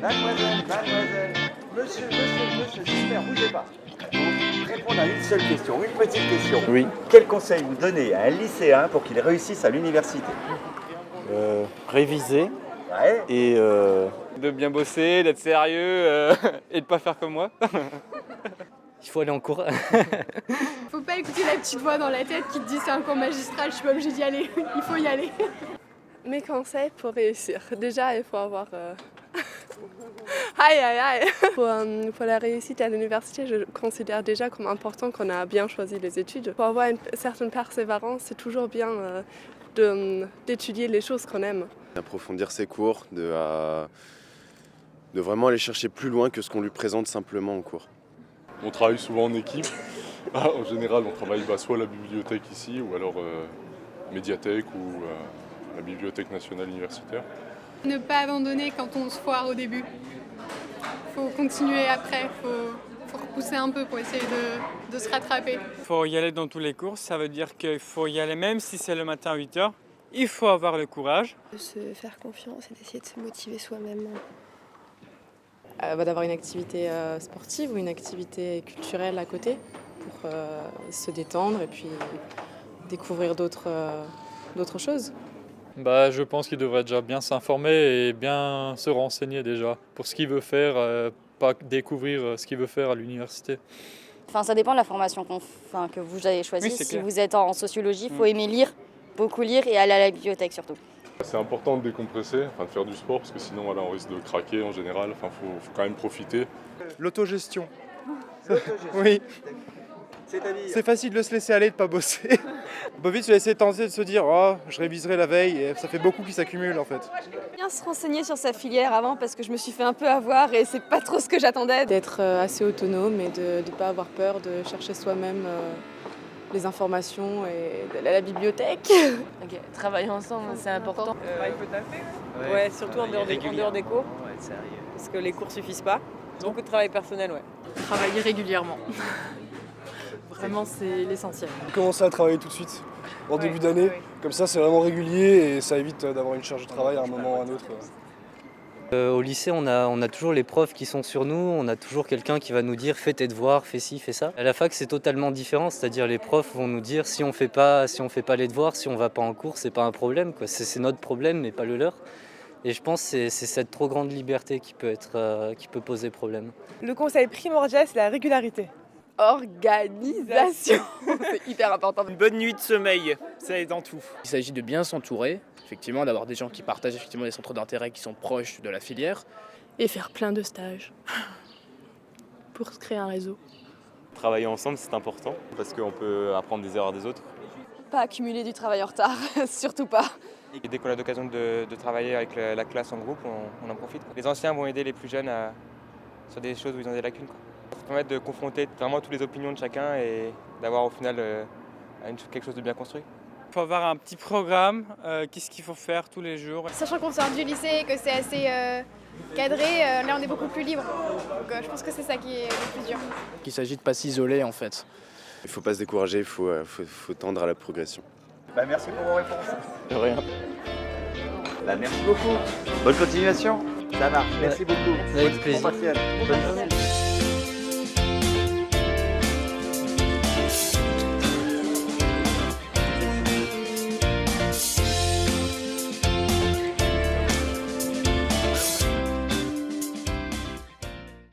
Mademoiselle, monsieur, super, bougez pas. Vous répondez à une seule question, une petite question. Oui. Quel conseil vous donnez à un lycéen pour qu'il réussisse à l'université? Réviser Ouais. et De bien bosser, d'être sérieux et de pas faire comme moi. il faut aller en cours. Faut pas écouter la petite voix dans la tête qui te dit c'est un cours magistral, je suis pas obligée d'y aller, il faut y aller. Mes conseils pour réussir. Déjà, il faut avoir... Aïe, aïe, aïe. Pour la réussite à l'université, je considère déjà comme important qu'on a bien choisi les études. Pour avoir une certaine persévérance, c'est toujours bien d'étudier les choses qu'on aime. Approfondir ses cours, de vraiment aller chercher plus loin que ce qu'on lui présente simplement en cours. On travaille souvent en équipe. En général, on travaille soit à la bibliothèque ici, ou alors médiathèque ou la Bibliothèque nationale universitaire. Ne pas abandonner quand on se foire au début. Faut continuer après, faut repousser un peu pour essayer de se rattraper. Il faut y aller dans tous les cours, ça veut dire qu'il faut y aller même si c'est le matin à 8h. Il faut avoir le courage. De se faire confiance et d'essayer de se motiver soi-même. D'avoir une activité sportive ou une activité culturelle à côté pour se détendre et puis découvrir d'autres choses. Je pense qu'il devrait déjà bien s'informer et bien se renseigner déjà pour ce qu'il veut faire, pas découvrir ce qu'il veut faire à l'université. Enfin, ça dépend de la formation que vous avez choisie. Oui, c'est si clair. vous êtes en sociologie, il faut aimer lire, beaucoup lire et aller à la bibliothèque surtout. C'est important de décompresser, de faire du sport, parce que sinon voilà, on risque de craquer en général. Faut quand même profiter. L'autogestion. Oui. C'est facile de se laisser aller, de pas bosser. On peut vite se laisser tenter de se dire oh, je réviserai la veille, et ça fait beaucoup qui s'accumulent en fait. Bien se renseigner sur sa filière avant parce que je me suis fait un peu avoir et c'est pas trop ce que j'attendais. D'être assez autonome et de ne pas avoir peur de chercher soi-même les informations et d'aller à la bibliothèque. Ok, travailler ensemble, c'est important. Il faut taffer. Ouais, surtout en dehors des cours, Ouais, sérieux. parce que les cours suffisent pas. Beaucoup de travail personnel, ouais. Travailler régulièrement. Vraiment, c'est l'essentiel. Commencer à travailler tout de suite, en début d'année. Comme ça, c'est vraiment régulier et ça évite d'avoir une charge de travail à un moment ou à un autre. Au lycée, on a toujours les profs qui sont sur nous, on a toujours quelqu'un qui va nous dire fais tes devoirs, fais ci, fais ça. À la fac, c'est totalement différent, c'est-à-dire les profs vont nous dire si on fait pas les devoirs, si on va pas en cours, c'est pas un problème, quoi. C'est notre problème, mais pas le leur. Et je pense que c'est cette trop grande liberté qui peut poser problème. Le conseil primordial, c'est la régularité. Organisation. C'est hyper important. Une bonne nuit de sommeil, ça aide en tout. Il s'agit de bien s'entourer, effectivement, d'avoir des gens qui partagent effectivement des centres d'intérêt qui sont proches de la filière. Et faire plein de stages pour se créer un réseau. Travailler ensemble, c'est important parce qu'on peut apprendre des erreurs des autres. Pas accumuler du travail en retard, surtout pas. Et dès qu'on a l'occasion de travailler avec la classe en groupe, on en profite. Les anciens vont aider les plus jeunes sur des choses où ils ont des lacunes. Ça va permettre de confronter vraiment toutes les opinions de chacun et d'avoir au final quelque chose de bien construit. Il faut avoir un petit programme, qu'est-ce qu'il faut faire tous les jours. Sachant qu'on sort du lycée, que c'est assez cadré, là on est beaucoup plus libre. Donc je pense que c'est ça qui est le plus dur. Il s'agit de ne pas s'isoler en fait. Il ne faut pas se décourager, il faut tendre à la progression. Merci pour vos réponses. De rien. Merci beaucoup. Bonne continuation. Ça marche. Merci beaucoup. Avec plaisir. Bon partiel. Bonne journée.